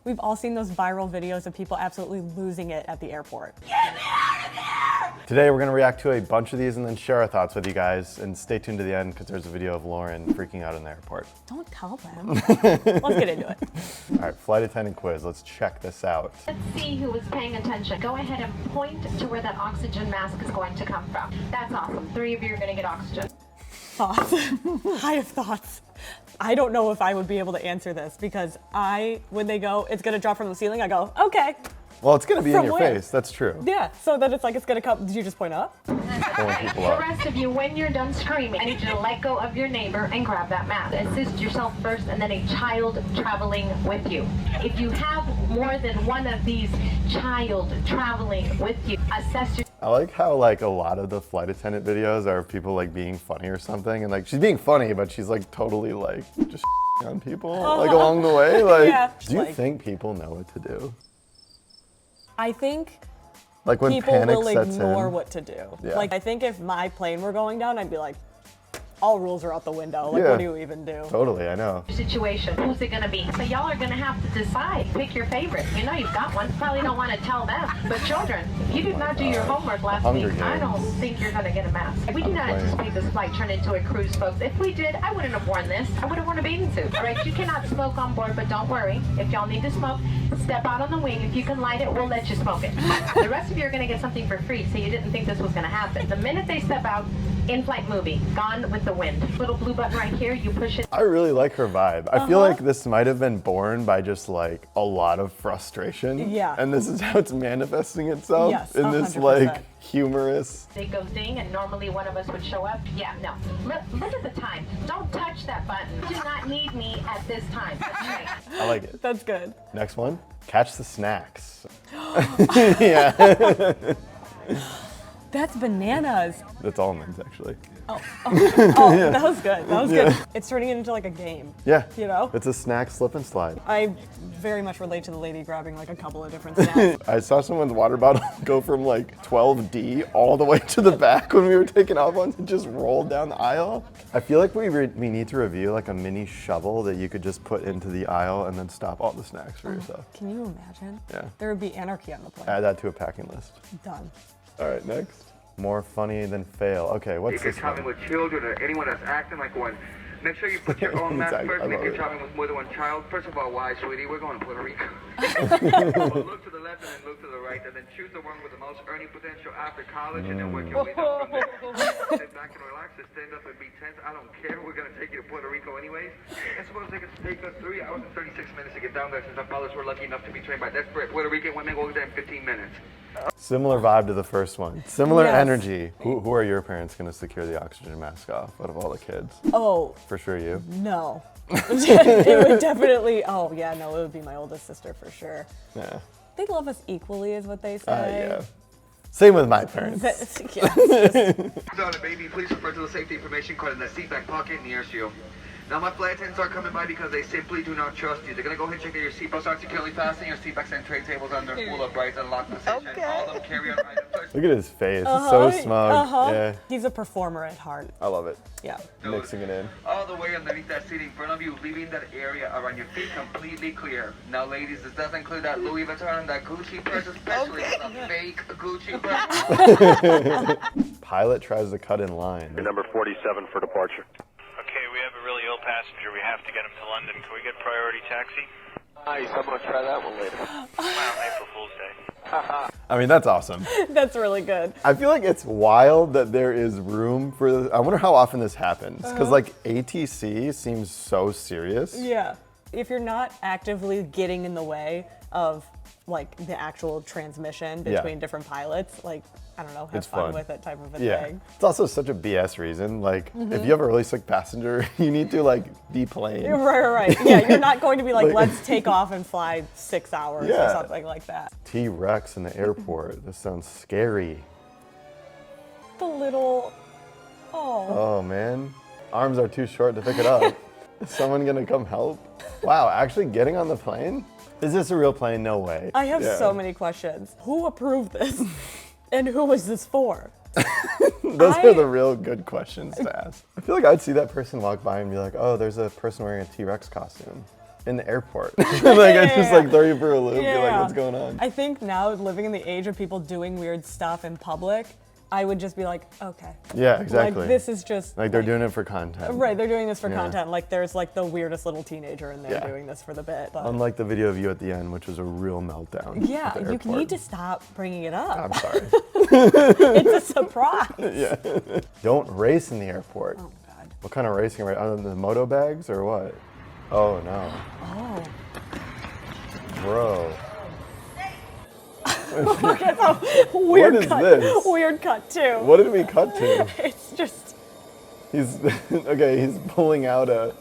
We've all seen those viral videos of people absolutely losing it at the airport. Today we're going to react to a bunch of these and then share our thoughts with you guys. And stay tuned to the end because there's a video of Lauren freaking out in the airport. Don't tell them. Let's get into it. All right, flight attendant quiz. Let's check this out. Let's see who was paying attention. Go ahead and point to where that oxygen mask is going to come from. That's awesome. 3 of you are going to get oxygen. Thoughts. I have thoughts. I don't know if I would be able to answer this because when they go, it's going to drop from the ceiling, I go, okay. Well, it's going to be in From your where? face. That's true. Yeah, so then it's like it's going to come. Did you just point up? Pulling people The up. rest of you, when you're done screaming, I need you to let go of your neighbor and grab that mask. Assist yourself first and then a child traveling with you. If you have more than one of these child traveling with you, assess your... I like how like a lot of the flight attendant videos are people like being funny or something, and like she's being funny, but she's like totally like just on people like along the way. Like, Yeah. do you Like- think people know what to do? I think Like when people panic will sets ignore in. what to do. Yeah. Like, I think if my plane were going down, I'd be like, all rules are out the window. Like, Yeah. what do you even do? Totally, I know. situation. Who's it gonna be? So y'all are gonna have to decide. Pick your favorite. You know you've got one. Probably don't want to tell them. But children, if you did not do your homework last Hunger week, I don't Games. think you're gonna get a mask. We did not anticipate this flight turn into a cruise, folks. If we did, I wouldn't have worn this. I would have worn a bathing suit. All right, you cannot smoke on board, but don't worry. If y'all need to smoke, step out on the wing. If you can light it, we'll let you smoke it. The rest of you are gonna get something for free, so you didn't think this was gonna happen. The minute they step out, in-flight movie, Gone with the Wind. Little blue button right here, you push it. I really like her vibe. I feel like this might have been born by just like a lot of frustration. Yeah. And this is how it's manifesting itself Yes, in this 100%. like humorous. They go ding, and normally one of us would show up. Yeah, no. Look at the time. Don't touch that button. You do not need me at this time. That's right. I like it. That's good. Next one, catch the snacks. Yeah. That's bananas. That's almonds actually. Oh, that was good. That was good. It's turning it into like a game. Yeah. You know? It's a snack slip and slide. I very much relate to the lady grabbing like a couple of different snacks. I saw someone's water bottle go from like 12D all the way to the back when we were taking off once and just rolled down the aisle. I feel like we need to review like a mini shovel that you could just put into the aisle and then stop all the snacks for yourself. Can you imagine? Yeah. There would be anarchy on the plane. Add that to a packing list. Done. All right, next. More funny than fail. Okay, what's If you're this traveling one? with children or anyone that's acting like one, make sure you put your own mask Exactly, first. I And if love you're it. traveling with more than one child, first of all, why, sweetie? We're going to Puerto Rico. Well, look to the left and then look to the right, and then choose the one with the most earning potential after college, and then work your way down from there. Sit back and relax, and stand up and be tense. I don't care. We're going to take you to Puerto Rico anyways. It's supposed to take us 3 hours and 36 minutes to get down there since our fathers were lucky enough to be trained by desperate Puerto Rican women. We'll get there in 15 minutes. Similar vibe to the first one. Similar Yes. energy. Who are your parents going to secure the oxygen mask off out of all the kids? Oh, For sure you. no. It would definitely, oh yeah, no, it would be my oldest sister for sure. Yeah. They love us equally is what they say. Yeah. Same with my parents. On a baby, please refer to the safety information card in the seat back pocket and the air shield. Now my flight attendants are coming by because they simply do not trust you. They're gonna go ahead and check that your seatbelts are securely fastened, your seatbacks and tray tables under full uprights and locked position. All of them carry on items. Look at his face. It's so smug. Yeah. He's a performer at heart. I love it. Yeah. Mixing it in. All the way underneath that seat in front of you, leaving that area around your feet completely clear. Now ladies, this does include that Louis Vuitton and that Gucci purse, especially the fake Gucci purse. Pilot tries to cut in line. Number 47 for departure. Okay, we have a really ill passenger. We have to get him to London. Can we get priority taxi? Nice, I'm gonna try that one later. Wow, April Fool's Day. I mean, that's awesome. That's really good. I feel like it's wild that there is room for this. I wonder how often this happens. Because like ATC seems so serious. Yeah. If you're not actively getting in the way of like the actual transmission between different pilots, like, I don't know, have It's fun fun. with it type of a Yeah. thing. It's also such a BS reason. Like, if you have a really sick passenger, you need to like deplane. Right. Yeah, you're not going to be like, let's take off and fly 6 hours Yeah. or something like that. T-Rex in the airport. This sounds scary. The little, oh. Oh man, arms are too short to pick it up. Is someone gonna come help? Wow, actually getting on the plane? Is this a real plane? No way. I have Yeah. so many questions. Who approved this? And who was this for? Those are the real good questions to ask. I feel like I'd see that person walk by and be like, oh, there's a person wearing a T-Rex costume. in the airport. Like I just like throw you for a loop. You're like, what's going on? I think now living in the age of people doing weird stuff in public, I would just be like, okay. Yeah, exactly. Like this is just like they're doing it for content. Right, they're doing this for content. Like there's like the weirdest little teenager in there doing this for the bit. But Unlike the video of you at the end, which was a real meltdown. yeah, at the you airport. need to stop bringing it up. I'm sorry. It's a surprise. Yeah. Don't race in the airport. Oh God. What kind of racing? Right? The moto bags or what? Oh no. Oh. Bro. Look at the weird What is cut. this? Weird cut too. What did we cut to? It's just He's okay. He's pulling out a.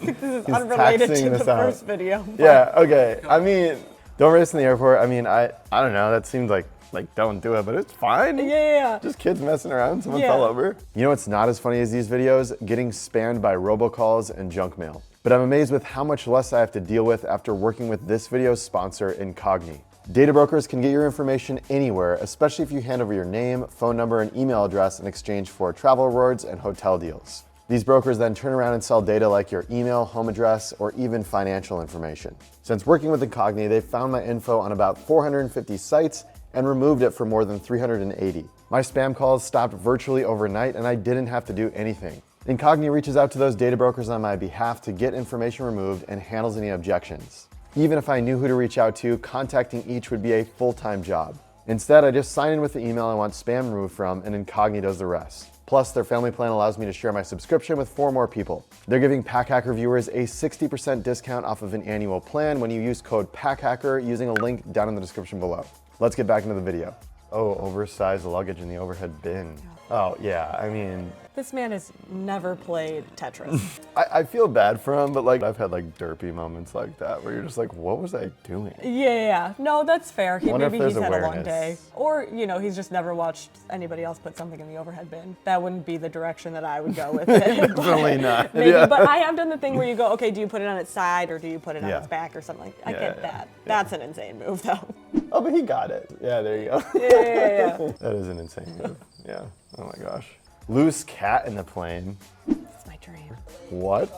this is He's unrelated taxing to the this out. first video. but- Yeah. Okay. I mean, don't race in the airport. I mean, I don't know. That seems like don't do it, but it's fine. Yeah. Just kids messing around. Someone Yeah. fell over. You know what's not as funny as these videos? Getting spammed by robocalls and junk mail. But I'm amazed with how much less I have to deal with after working with this video's sponsor, Incogni. Data brokers can get your information anywhere, especially if you hand over your name, phone number, and email address in exchange for travel rewards and hotel deals. These brokers then turn around and sell data like your email, home address, or even financial information. Since working with Incogni, they've found my info on about 450 sites and removed it for more than 380. My spam calls stopped virtually overnight and I didn't have to do anything. Incogni reaches out to those data brokers on my behalf to get information removed and handles any objections. Even if I knew who to reach out to, contacting each would be a full-time job. Instead, I just sign in with the email I want spam removed from and Incogni does the rest. Plus, their family plan allows me to share my subscription with 4 more people. They're giving PackHacker viewers a 60% discount off of an annual plan when you use code PackHacker using a link down in the description below. Let's get back into the video. Oh, oversized luggage in the overhead bin. Oh, yeah, I mean... This man has never played Tetris. I feel bad for him, but like I've had like derpy moments like that where you're just like, what was I doing? Yeah. No, that's fair. Wonder if Maybe there's he's had a long awareness. day. Or, he's just never watched anybody else put something in the overhead bin. That wouldn't be the direction that I would go with it. Definitely not. Maybe, Yeah. but I have done the thing where you go, okay, do you put it on its side or do you put it on Yeah. its back or something like that? I Yeah, get yeah, that. yeah. That's an insane move though. Oh, but he got it. Yeah, there you go. Yeah. That is an insane move. Yeah. Oh my gosh. Loose cat in the plane. That's my dream. What?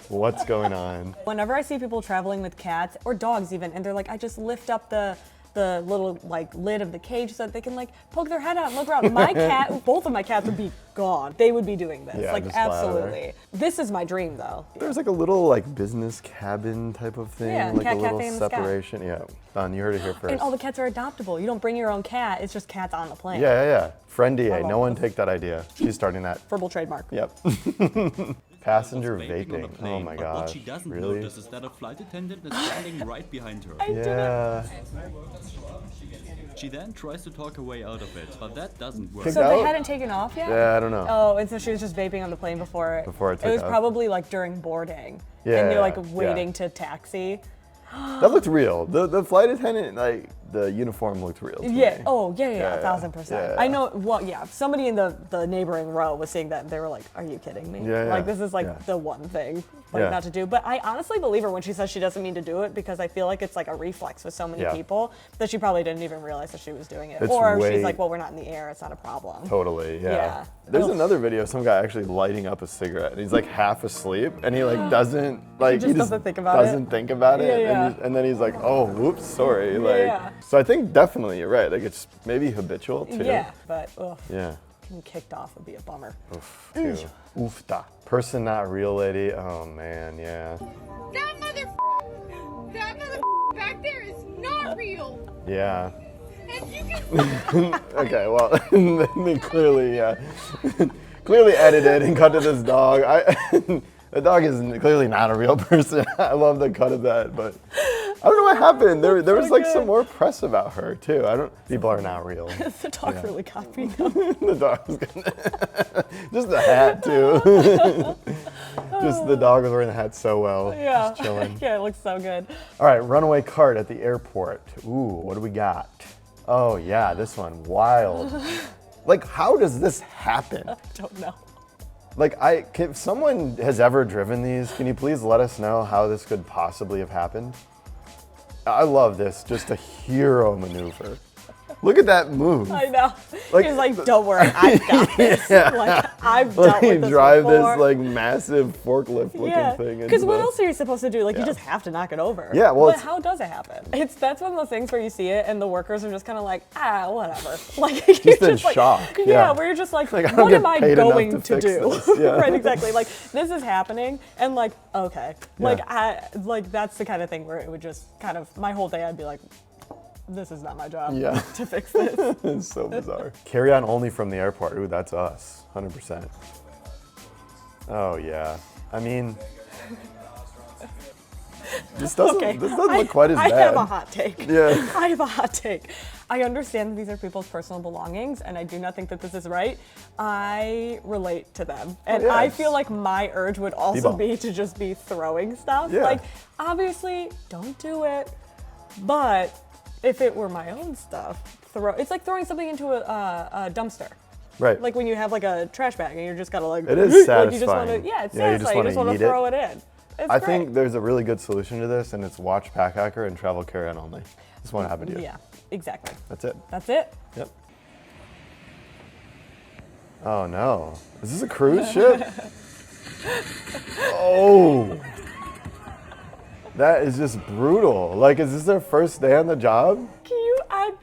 What's going on? Whenever I see people traveling with cats or dogs even, and they're like, I just lift up the little like lid of the cage so that they can like poke their head out and look around. My cat, both of my cats would be gone. They would be doing this. Yeah, like just fly out of there. absolutely. This is my dream though. There's like a little like business cabin type of thing. Yeah, like cat a little cafe in the sky. separation. Yeah. Don, you heard it here first. And all the cats are adoptable. You don't bring your own cat. It's just cats on the plane. Yeah. Friend I DA, love no one this. take that idea. She's starting that. Verbal trademark. Yep. Passenger Vaping on the vaping. plane, Oh my but what gosh. she doesn't Really? notice is that a flight attendant is standing right behind her. Yeah. She then tries to talk her way out of it, but that doesn't work. Kicked So they out? hadn't taken off yet? Yeah, I don't know. Oh, and so she was just vaping on the plane before it. Before it It took was off. probably like during boarding. Yeah, And you're like yeah. waiting to taxi. That looked real. The flight attendant, like the uniform looked real. To Yeah. me. Oh, yeah, Yeah, 1,000%. yeah. I know. Well, yeah. Somebody in the neighboring row was seeing that, and they were like, "Are you kidding me? Yeah, Like yeah, this is like yeah. the one thing like Yeah. not to do." But I honestly believe her when she says she doesn't mean to do it because I feel like it's like a reflex with so many Yeah. people that she probably didn't even realize that she was doing it. It's Or way- she's like, "Well, we're not in the air. It's not a problem." Totally, yeah. Yeah. There's Ugh. another video of some guy actually lighting up a cigarette, and he's like half asleep, and he like doesn't like just doesn't think about it. doesn't think about it, Yeah. And then he's like, oh, whoops, sorry, like. Yeah. So I think definitely you're right. Like it's maybe habitual too. Yeah, but ugh, Yeah. getting kicked off would be a bummer. Oof, too. Oofta. Person not real lady. Oh man, yeah. That mother back there is not real. Yeah. And you can Okay, well, they clearly, clearly edited and cut to this dog. The dog is clearly not a real person. I love the cut of that, but I don't know what happened. There was like some more press about her too. People are not real. The dog really got me though. The dog was gonna, just the hat too. Just the dog was wearing the hat so well. Yeah. Just chilling. Yeah, it looks so good. All right, runaway cart at the airport. Ooh, what do we got? Oh yeah, this one, wild. Like, how does this happen? Don't know. Like, if someone has ever driven these, can you please let us know how this could possibly have happened? I love this, just a hero maneuver. Look at that move. I know. Like- He's like, don't worry, I've got this. Like, I've dealt Like, with this drive before. this like massive forklift looking thing. Because into what the- else are you supposed to do? Like, Yeah. you just have to knock it over. Yeah, well, but it's- how does it happen? That's one of those things where you see it and the workers are just kind of like, whatever. Like, you're in like, shock, Yeah, yeah. where you're just like, Like, I don't what get am I paid enough going to to fix do? this. Yeah. Right, exactly. Like, this is happening, and like, okay, like that's the kind of thing where it would just kind of my whole day. I'd be like, this is not my job Yeah. to fix this. It's so bizarre. Carry on only from the airport. Ooh, that's us, 100%. Oh yeah. I mean, this doesn't look quite as bad. I have a hot take. Yeah. I have a hot take. I understand that these are people's personal belongings, and I do not think that this is right. I relate to them. And I yes. feel like my urge would also B-ball. be to just be throwing stuff. Yeah. Like, obviously, don't do it. But if it were my own stuff, it's like throwing something into a dumpster. Right. Like when you have like a trash bag and you're just gotta like. It is like you just wanna, satisfying. yeah, it's Yeah, you just satisfying. You just wanna want to eat it. throw it in. It's I great. think there's a really good solution to this, and it's watch Pack Hacker and travel carry-on only. This won't happen to you. Yeah, exactly. That's it. That's it. Yep. Oh no. Is this a cruise ship? Oh. That is just brutal. Like, is this their first day on the job? Can you add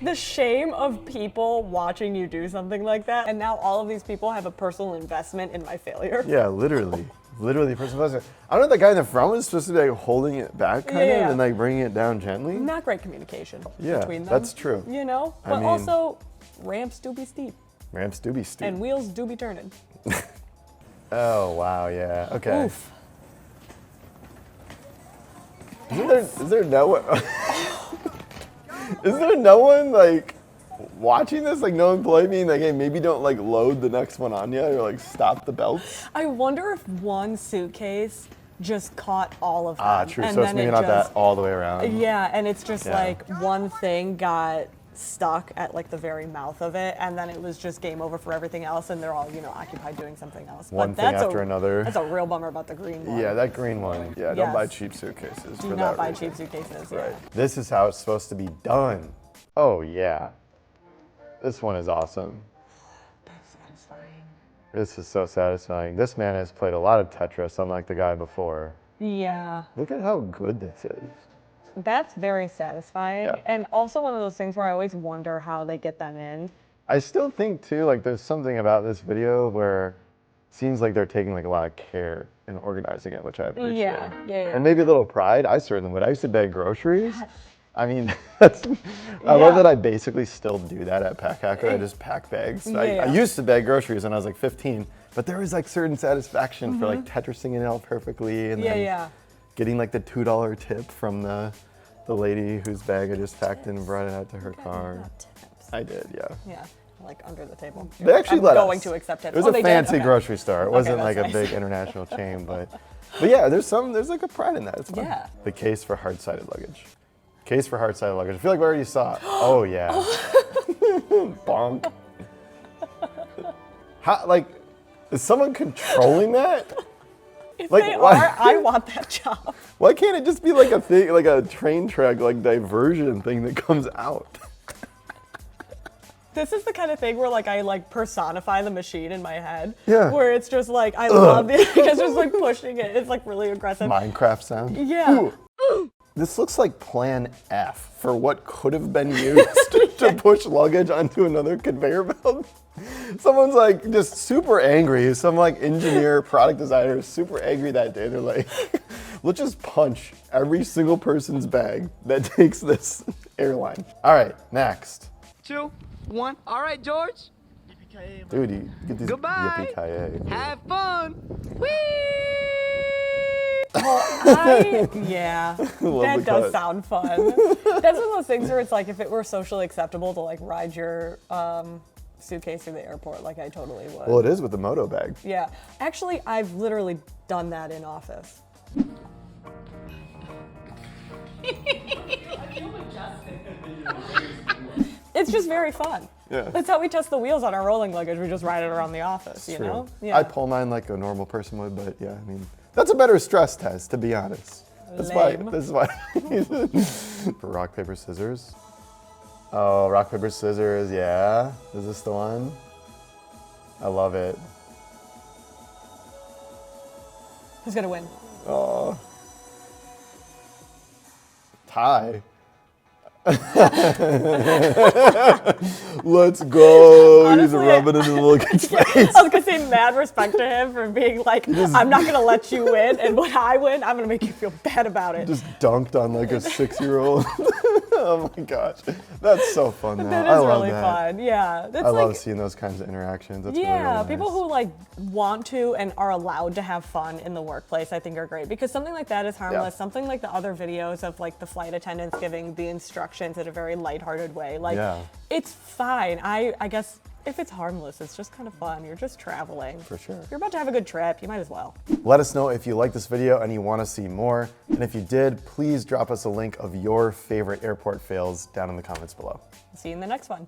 the shame of people watching you do something like that? And now all of these people have a personal investment in my failure. Yeah, literally. Literally, person was. I don't know, the guy in the front was supposed to be like holding it back kind of Yeah. and like bringing it down gently. Not great communication Yeah, between them. that's true. You know? I But mean- also, ramps do be steep. Ramps do be steep. And wheels do be turning. Oh, wow, yeah. Okay. Oof. Is there no one? Is there no one like watching this? Like no employee being like, hey, maybe don't like load the next one on you or like stop the belts. I wonder if one suitcase just caught all of them. Ah, true. And So it's then maybe it not just, that all the way around. Yeah, and it's just Yeah. like one thing got stuck at like the very mouth of it, and then it was just game over for everything else, and they're all, you know, occupied doing something else. One but thing that's after another. That's a real bummer about the green one. Yeah, that green one. Yeah, don't Yes. buy cheap suitcases. Do for not that buy reason. cheap suitcases. Right. Yeah. This is how it's supposed to be done. Oh yeah. This one is awesome. That's satisfying. This is so satisfying. This man has played a lot of Tetris, unlike the guy before. Yeah. Look at how good this is. That's very satisfying. Yeah. And also one of those things where I always wonder how they get them in. I still think too, like there's something about this video where it seems like they're taking like a lot of care in organizing it, which I appreciate. Yeah. And maybe a little pride. I certainly would. I used to bag groceries. I mean, I love that I basically still do that at Pack Hacker. I just pack bags. I used to bag groceries when I was like 15, but there was like certain satisfaction for like Tetrising it out perfectly and then getting like the $2 tip from the lady whose bag I just packed in and brought it out to her car. I did, yeah. Yeah, like under the table. They actually I'm let going us. to accept it. It was Oh, a they did? fancy Okay. grocery store. It wasn't like that's a nice. big international chain, but yeah, there's like a pride in that. It's fun. Yeah. The case for hard-sided luggage. Case for hard-sided luggage. I feel like we already saw it. Oh yeah. Bonk. How, like, is someone controlling that? If Like, they why- are, I want that job. Why can't it just be like a thing, like a train track, like diversion thing that comes out? This is the kind of thing where like I like personify the machine in my head. Yeah. Where it's just like I love it because just like pushing it. It's like really aggressive. Minecraft sound. Yeah. This looks like Plan F for what could have been used to push luggage onto another conveyor belt. Someone's like just super angry. Some like engineer, product designer is super angry that day. They're like, let's just punch every single person's bag that takes this airline. All right, next. 2, 1. All right, George. Dude, you get these Goodbye. yippee-ki-yay. Have fun. Whee! Yeah, Love that the does cut. sound fun. That's one of those things where it's like if it were socially acceptable to like ride your suitcase through the airport, like I totally would. Well, it is with the moto bag. Yeah, actually, I've literally done that in office. It's just very fun. Yeah. That's how we test the wheels on our rolling luggage. We just ride it around the office, you know? True. I pull mine like a normal person would, but yeah, I mean, that's a better stress test, to be honest. That's Lame. why. For rock, paper, scissors. Oh, rock, paper, scissors, yeah. Is this the one? I love it. Who's gonna win? Oh. Tie. Let's go. Honestly, He's rubbing it into the little kid's face. I was gonna say mad respect to him for being like, I'm not gonna let you win, and when I win, I'm gonna make you feel bad about it. Just dunked on like a 6-year-old. Oh my gosh. That's so fun now. That I is love really that. fun. Yeah. That's I like, love seeing those kinds of interactions. That's yeah, really, really people nice. who like want to and are allowed to have fun in the workplace, I think are great because something like that is harmless. Yeah. Something like the other videos of like the flight attendants giving the instructions in a very lighthearted way, like Yeah. it's fine. I guess if it's harmless, it's just kind of fun. You're just traveling. For sure. You're about to have a good trip. You might as well. Let us know if you like this video and you want to see more. And if you did, please drop us a link of your favorite airport fails down in the comments below. See you in the next one.